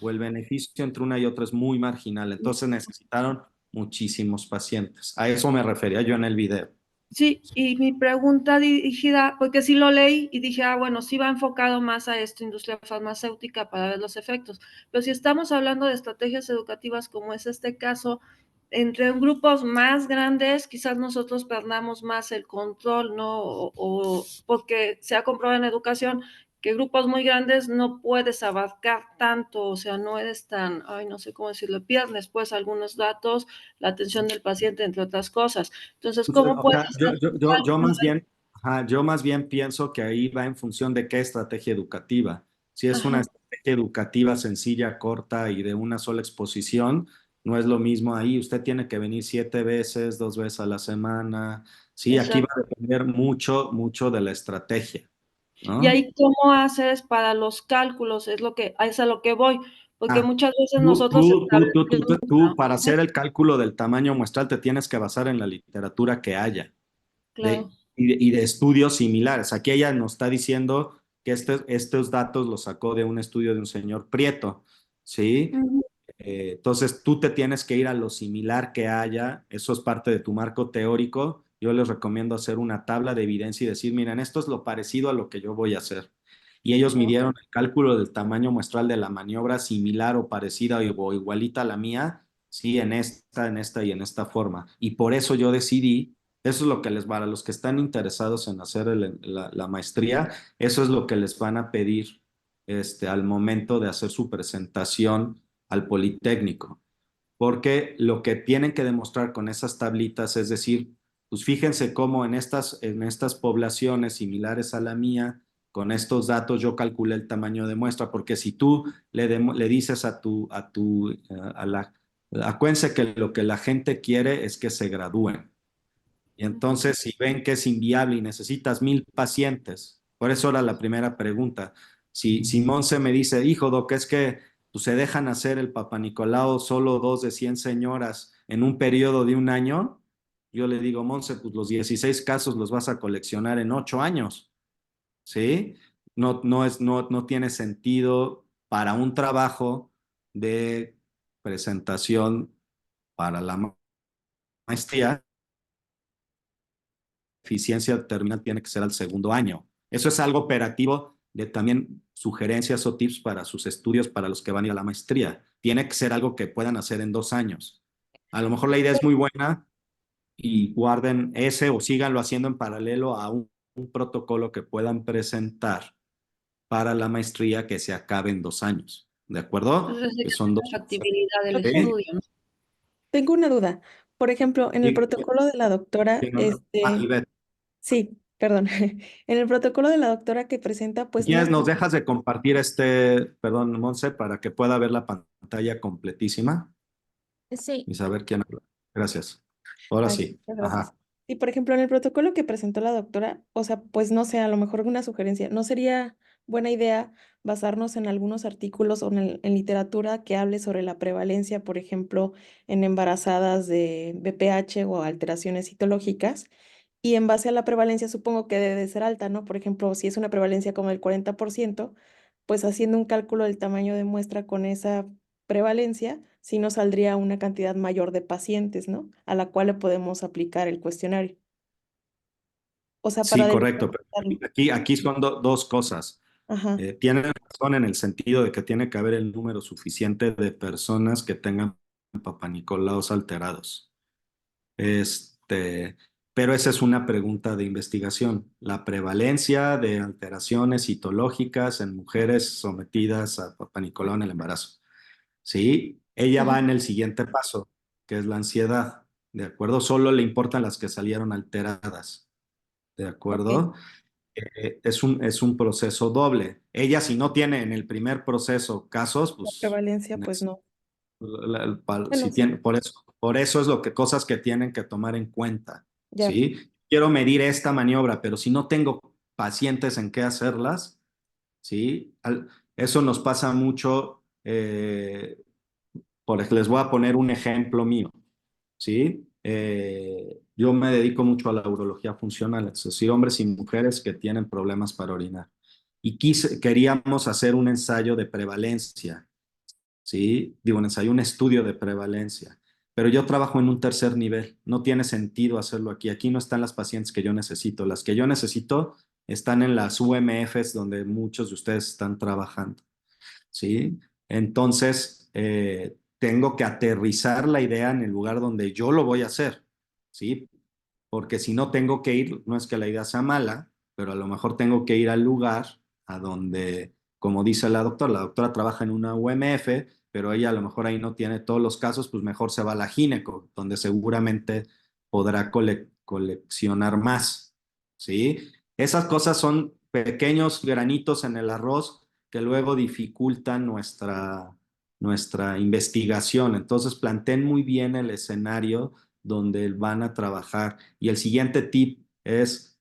o el beneficio entre una y otra es muy marginal. Entonces necesitaron muchísimos pacientes. A eso me refería yo en el video. Sí, y mi pregunta dirigida, porque sí lo leí y dije, bueno, sí va enfocado más a esta industria farmacéutica para ver los efectos, pero si estamos hablando de estrategias educativas como es este caso, entre grupos más grandes, quizás nosotros perdamos más el control, ¿no? O porque se ha comprobado en educación que grupos muy grandes no puedes abarcar tanto, o sea, no eres tan, ay, no sé cómo decirlo, pierdes pues algunos datos, la atención del paciente, entre otras cosas. Entonces, Pues, ¿cómo o puedes sea, hacer yo más bien pienso que ahí va en función de qué estrategia educativa. Si es una ajá, estrategia educativa sencilla, corta y de una sola exposición, no es lo mismo ahí. Usted tiene que venir 7 veces, 2 veces a la semana. Sí, aquí va exacto. a depender mucho, mucho de la estrategia, Y ¿no? ahí, ¿cómo haces para los cálculos? Es a lo que voy, porque Ah, muchas veces nosotros establecemos tú, para una hacer el cálculo del tamaño muestral te tienes que basar en la literatura que haya. claro. Y de estudios similares. Aquí ella nos está diciendo que estos datos los sacó de un estudio de un señor Prieto, ¿sí? Ujú. Entonces tú te tienes que ir a lo similar que haya, eso es parte de tu marco teórico. Yo les recomiendo hacer una tabla de evidencia y decir, miren, esto es lo parecido a lo que yo voy a hacer. Y ellos No, midieron el cálculo del tamaño muestral de la maniobra similar o parecida o igualita a la mía, sí, en esta y en esta forma. Y por eso yo decidí, eso es lo que para los que están interesados en hacer la maestría, eso es lo que les van a pedir al momento de hacer su presentación al Politécnico, porque lo que tienen que demostrar con esas tablitas es decir, pues fíjense cómo en estas poblaciones similares a la mía, con estos datos yo calculé el tamaño de muestra, porque si tú le dices acuérdense que lo que la gente quiere es que se gradúen. Y entonces, si ven que es inviable y necesitas 1,000 pacientes, por eso era la primera pregunta. Si Monse me dice, hijo, Doc, es que pues se dejan hacer el Papanicolau solo 2 de 100 señoras en un periodo de un año, yo le digo, Monse, pues los 16 casos los vas a coleccionar en 8 años, ¿sí? No tiene sentido para un trabajo de presentación para la maestría. Eficiencia terminal tiene que ser al segundo año. Eso es algo operativo de también sugerencias o tips para sus estudios, para los que van a ir a la maestría. Tiene que ser algo que puedan hacer en 2 años. A lo mejor la idea es muy buena y guarden ese o síganlo haciendo en paralelo a un protocolo que puedan presentar para la maestría que se acabe en 2 años. ¿De acuerdo? Entonces, Que sería son la 2. factibilidad del Ok. estudio, ¿no? Tengo una duda. Por ejemplo, en el Sí, protocolo de la doctora, Ivette, sí, perdón, en el protocolo de la doctora que presenta, si pues no, quieres, nos dejas de compartir perdón, Monse, para que pueda ver la pantalla completísima Sí. y saber quién habla. Gracias. Ahora ay, sí. muchas gracias. Ajá. Y por ejemplo, en el protocolo que presentó la doctora, o sea, pues no sé, a lo mejor una sugerencia, ¿no sería buena idea basarnos en algunos artículos o en literatura que hable sobre la prevalencia, por ejemplo, en embarazadas de BPH o alteraciones citológicas? Y en base a la prevalencia, supongo que debe de ser alta, ¿no? Por ejemplo, si es una prevalencia como el 40%, pues haciendo un cálculo del tamaño de muestra con esa prevalencia, sí nos saldría una cantidad mayor de pacientes, ¿no? A la cual le podemos aplicar el cuestionario. O sea, para Sí, correcto. Pero delimitarlo. aquí son dos cosas. Ajá, Tienen razón en el sentido de que tiene que haber el número suficiente de personas que tengan papanicolaos alterados. Este, pero esa es una pregunta de investigación. La prevalencia de alteraciones citológicas en mujeres sometidas a papanicolao en el embarazo. ¿Sí? Ella va ajá, en el siguiente paso, que es la ansiedad. ¿De acuerdo? Solo le importan las que salieron alteradas. ¿De ok. acuerdo? Es un proceso doble. Ella, si no tiene en el primer proceso casos, La pues prevalencia, pues no. Bueno, si sí, tiene, por eso es lo que cosas que tienen que tomar en cuenta, ya, ¿sí? Quiero medir esta maniobra, pero si no tengo pacientes en qué hacerlas, ¿sí? Eso nos pasa mucho, les voy a poner un ejemplo mío, ¿sí? Yo me dedico mucho a la urología funcional, es decir, hombres y mujeres que tienen problemas para orinar. Y queríamos hacer un ensayo de prevalencia, ¿sí? Digo, un ensayo, un estudio de prevalencia. Pero yo trabajo en un tercer nivel, no tiene sentido hacerlo aquí. Aquí no están las pacientes que yo necesito. Las que yo necesito están en las UMFs donde muchos de ustedes están trabajando, ¿sí? Entonces, tengo que aterrizar la idea en el lugar donde yo lo voy a hacer, ¿sí? Porque si no tengo que ir, no es que la idea sea mala, pero a lo mejor tengo que ir al lugar a donde, como dice la doctora trabaja en una UMF, pero ella a lo mejor ahí no tiene todos los casos, pues mejor se va a la gineco, donde seguramente podrá coleccionar más, ¿sí? Esas cosas son pequeños granitos en el arroz que luego dificultan nuestra investigación. Entonces, planteen muy bien el escenario donde van a trabajar. Y el siguiente tip es,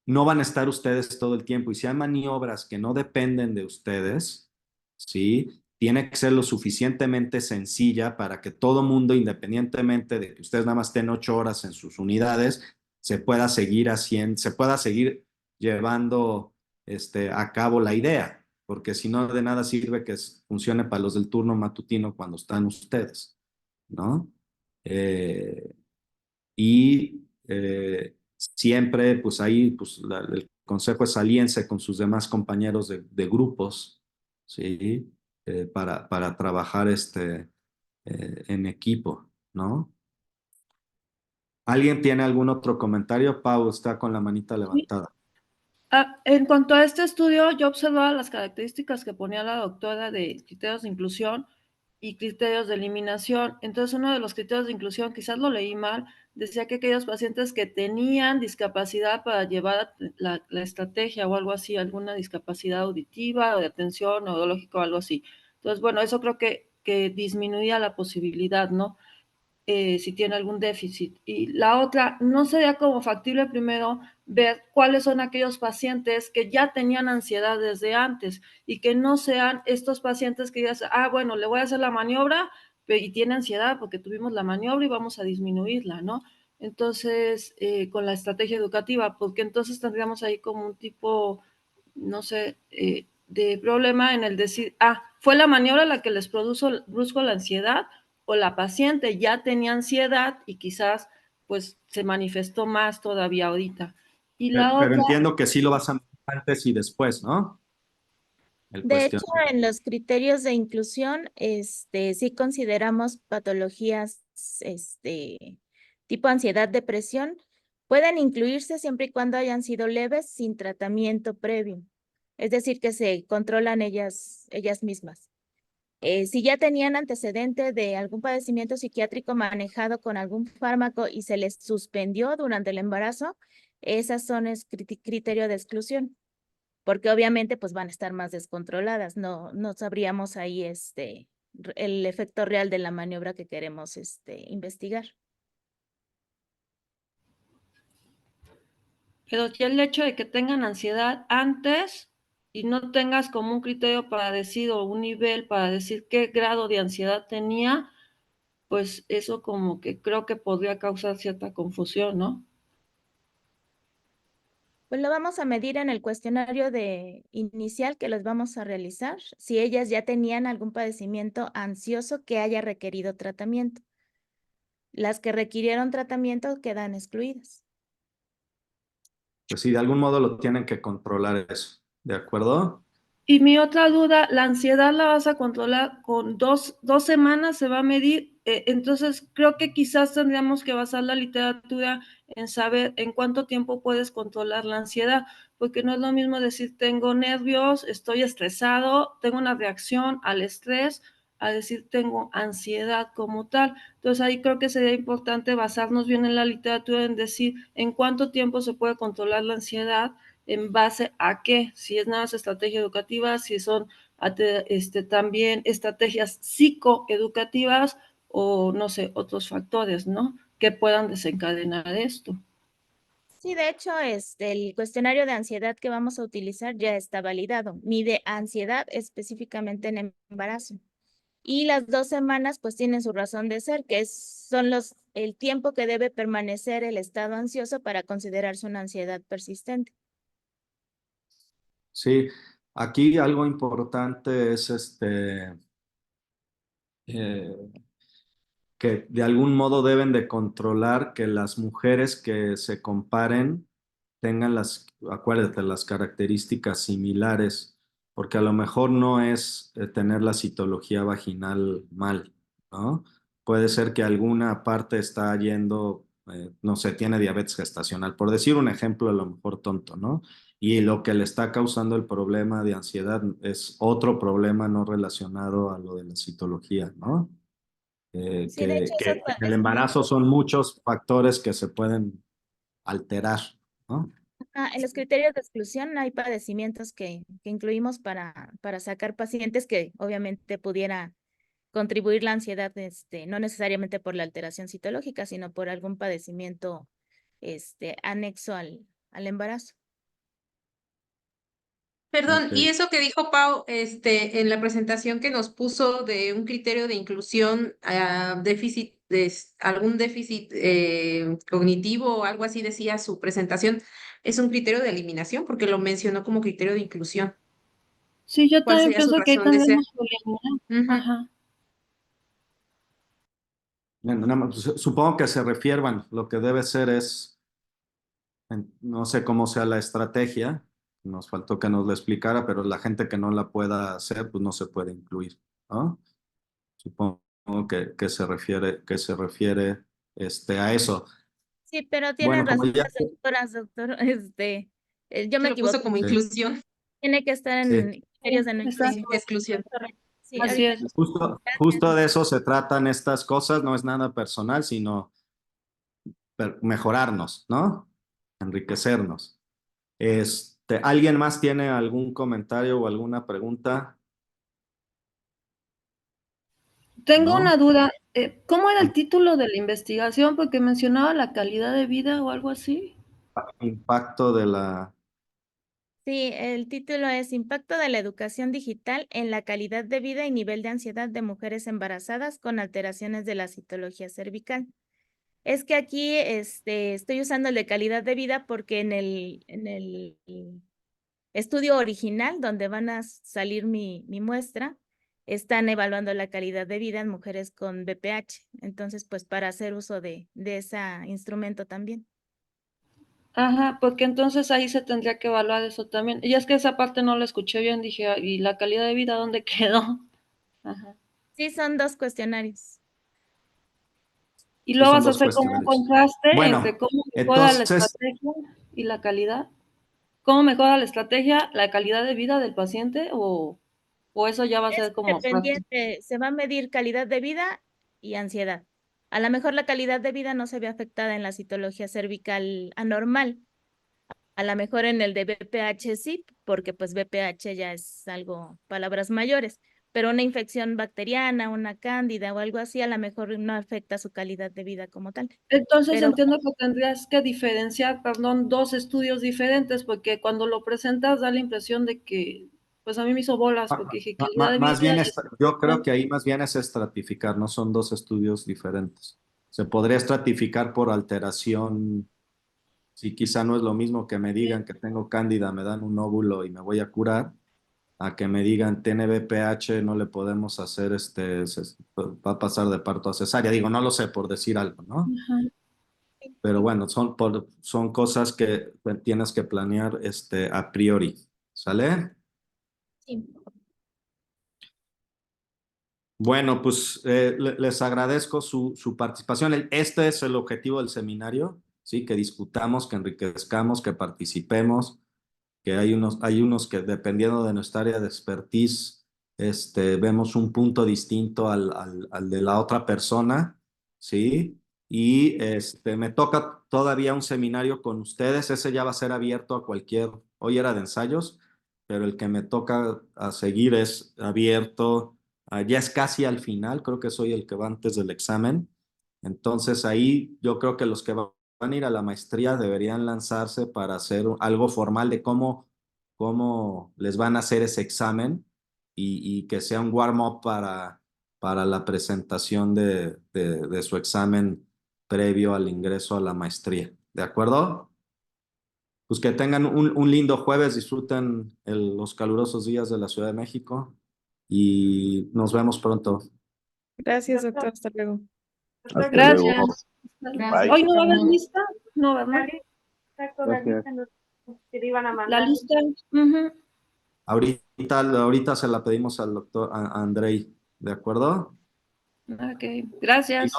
no van a estar ustedes todo el tiempo. Y si hay maniobras que no dependen de ustedes, ¿sí? Tiene que ser lo suficientemente sencilla para que todo mundo, independientemente de que ustedes nada más estén 8 horas en sus unidades, se pueda seguir llevando a cabo la idea, porque si no, de nada sirve que funcione para los del turno matutino cuando están ustedes, ¿no? Eh, y siempre, pues ahí, pues el consejo es aliense con sus demás compañeros de grupos, ¿sí? Para trabajar en equipo, ¿no? ¿Alguien tiene algún otro comentario? Pau está con la manita levantada. En cuanto a este estudio, yo observaba las características que ponía la doctora de criterios de inclusión y criterios de eliminación. Entonces, uno de los criterios de inclusión, quizás lo leí mal, decía que aquellos pacientes que tenían discapacidad para llevar la estrategia o algo así, alguna discapacidad auditiva o de atención neurológica o algo así. Entonces, bueno, eso creo que disminuía la posibilidad, ¿no? si tiene algún déficit. Y la otra, no sería como factible primero ver cuáles son aquellos pacientes que ya tenían ansiedad desde antes y que no sean estos pacientes que digas, bueno, le voy a hacer la maniobra y tiene ansiedad porque tuvimos la maniobra y vamos a disminuirla, ¿no? Entonces, con la estrategia educativa, porque entonces tendríamos ahí como un tipo, no sé, de problema en el decir, fue la maniobra la que les produjo la ansiedad, o la paciente ya tenía ansiedad y quizás pues se manifestó más todavía ahorita. Y la Pero otra, entiendo que sí lo vas a medir antes y después, ¿no? El De hecho, cuestionario. en los criterios de inclusión, sí consideramos patologías, tipo ansiedad, depresión, pueden incluirse siempre y cuando hayan sido leves sin tratamiento previo. Es decir, que se controlan ellas mismas. Si ya tenían antecedente de algún padecimiento psiquiátrico manejado con algún fármaco y se les suspendió durante el embarazo, esas son criterio de exclusión, porque obviamente pues van a estar más descontroladas, no sabríamos ahí el efecto real de la maniobra que queremos investigar. pero ya el hecho de que tengan ansiedad antes y no tengas como un criterio para decir o un nivel para decir qué grado de ansiedad tenía, pues eso como que creo que podría causar cierta confusión, ¿no? Pues lo vamos a medir en el cuestionario inicial que los vamos a realizar, si ellas ya tenían algún padecimiento ansioso que haya requerido tratamiento. Las que requirieron tratamiento quedan excluidas. Pues sí, de algún modo lo tienen que controlar eso. ¿De acuerdo? Y mi otra duda, la ansiedad la vas a controlar con dos semanas, se va a medir. Entonces, creo que quizás tendríamos que basar la literatura en saber en cuánto tiempo puedes controlar la ansiedad, porque no es lo mismo decir tengo nervios, estoy estresado, tengo una reacción al estrés, a decir tengo ansiedad como tal. Entonces, ahí creo que sería importante basarnos bien en la literatura en decir en cuánto tiempo se puede controlar la ansiedad, en base a qué, si es nada más estrategia educativa, si son también estrategias psicoeducativas o no sé, otros factores, ¿no? Que puedan desencadenar esto. Sí, de hecho, el cuestionario de ansiedad que vamos a utilizar ya está validado. Mide ansiedad específicamente en embarazo. Y las 2 semanas pues tienen su razón de ser, que son el tiempo que debe permanecer el estado ansioso para considerarse una ansiedad persistente. Sí, aquí algo importante es que de algún modo deben de controlar que las mujeres que se comparen tengan acuérdate, las características similares, porque a lo mejor no es tener la citología vaginal mal, ¿no? Puede ser que alguna parte está yendo, no sé, tiene diabetes gestacional, por decir un ejemplo a lo mejor tonto, ¿no? Y lo que le está causando el problema de ansiedad es otro problema no relacionado a lo de la citología, ¿no? Sí, de hecho, Que en el embarazo son muchos factores que se pueden alterar, ¿no? en los criterios de exclusión hay padecimientos que incluimos para sacar pacientes que obviamente pudiera contribuir la ansiedad, no necesariamente por la alteración citológica, sino por algún padecimiento anexo al embarazo. Perdón, Ok. y eso que dijo Pau, en la presentación que nos puso de un criterio de inclusión, déficit, algún déficit cognitivo o algo así decía su presentación, es un criterio de eliminación porque lo mencionó como criterio de inclusión. Sí, yo ¿Cuál también sería su pienso que ahí razón de ser? tendremos que eliminar. Ujú. Ajá. Bueno, nada más, supongo que se refieran, lo que debe ser es, no sé cómo sea la estrategia, nos faltó que nos lo explicara, pero la gente que no la pueda hacer, pues no se puede incluir, ¿no? Supongo que se refiere a eso. Sí, pero tienen Bueno, como razón ya, las doctoras, doctor. Yo Que me lo puso equivoqué. como sí, inclusión. Tiene que estar sí. en criterios de no Está, Sí, inclusión. de exclusión. Correcto. Sí, así ahorita. es. Justo de eso se tratan estas cosas, no es nada personal, sino mejorarnos, ¿no? Enriquecernos. ¿Alguien más tiene algún comentario o alguna pregunta? Tengo ¿no? una duda. ¿Cómo era el título de la investigación? Porque mencionaba la calidad de vida o algo así. Impacto de la... Sí, el título es Impacto de la educación digital en la calidad de vida y nivel de ansiedad de mujeres embarazadas con alteraciones de la citología cervical. Es que aquí estoy usando el de calidad de vida porque en el estudio original, donde van a salir mi muestra, están evaluando la calidad de vida en mujeres con BPH. Entonces, pues para hacer uso de ese instrumento también. Ajá, porque entonces ahí se tendría que evaluar eso también. Y es que esa parte no la escuché bien, dije, "Ah, ¿y la calidad de vida dónde quedó?" Ajá. Sí, son 2 cuestionarios. Y Sí, luego son vas a dos hacer como un cuestionarios. contraste entre Bueno, cómo mejora la entonces, estrategia y la calidad. ¿Cómo mejora la estrategia, la calidad de vida del paciente o eso ya va a Es ser como práctico? dependiente, se va a medir calidad de vida y ansiedad. A lo mejor la calidad de vida no se ve afectada en la citología cervical anormal. A lo mejor en el de BPH sí, porque pues BPH ya es algo, palabras mayores, pero una infección bacteriana, una cándida o algo así, a lo mejor no afecta su calidad de vida como tal. Entonces Pero entiendo que tendrías que diferenciar, perdón, dos estudios diferentes, porque cuando lo presentas da la impresión de que, pues a mí me hizo bolas, porque dije calidad de más vida bien, y yo creo que ahí más bien es estratificar, no son dos estudios diferentes. Se podría estratificar por alteración, si quizá no es lo mismo que me digan que tengo cándida, me dan un óvulo y me voy a curar, a que me digan tiene BPH, no le podemos hacer va a pasar de parto a cesárea. Digo, no lo sé por decir algo, ¿no? ajá. Pero bueno, son cosas que tienes que planear a priori, ¿sale? sí, Bueno, pues les agradezco su participación. Este es el objetivo del seminario, ¿sí? Que discutamos, que enriquezcamos, que participemos, que hay unos que dependiendo de nuestra área de expertise, vemos un punto distinto al de la otra persona, ¿sí? Y me toca todavía un seminario con ustedes, ese ya va a ser abierto a hoy era de ensayos, pero el que me toca a seguir es abierto, ya es casi al final, creo que soy el que va antes del examen, entonces ahí yo creo que los que van a ir a la maestría deberían lanzarse para hacer algo formal de cómo les van a hacer ese examen y que sea un warm-up para la presentación de su examen previo al ingreso a la maestría. ¿De acuerdo? Pues que tengan un lindo jueves, disfruten los calurosos días de la Ciudad de México y nos vemos pronto. Gracias, Doctor, doctor. Hasta luego. Hasta luego. Gracias. Gracias. Hoy no va a haber lista, no, la ¿verdad? lista, con la lista que le iban a La mandar. lista. Ujú. Ahorita se la pedimos al doctor Andrei, ¿de acuerdo? Ok, gracias.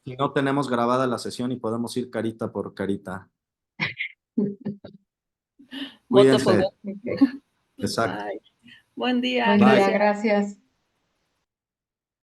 Si no tenemos grabada la sesión y podemos ir carita por carita. Voto por Cuídense. voto. Ok. Exacto. Bye. Buen día, Buen día, gracias. gracias.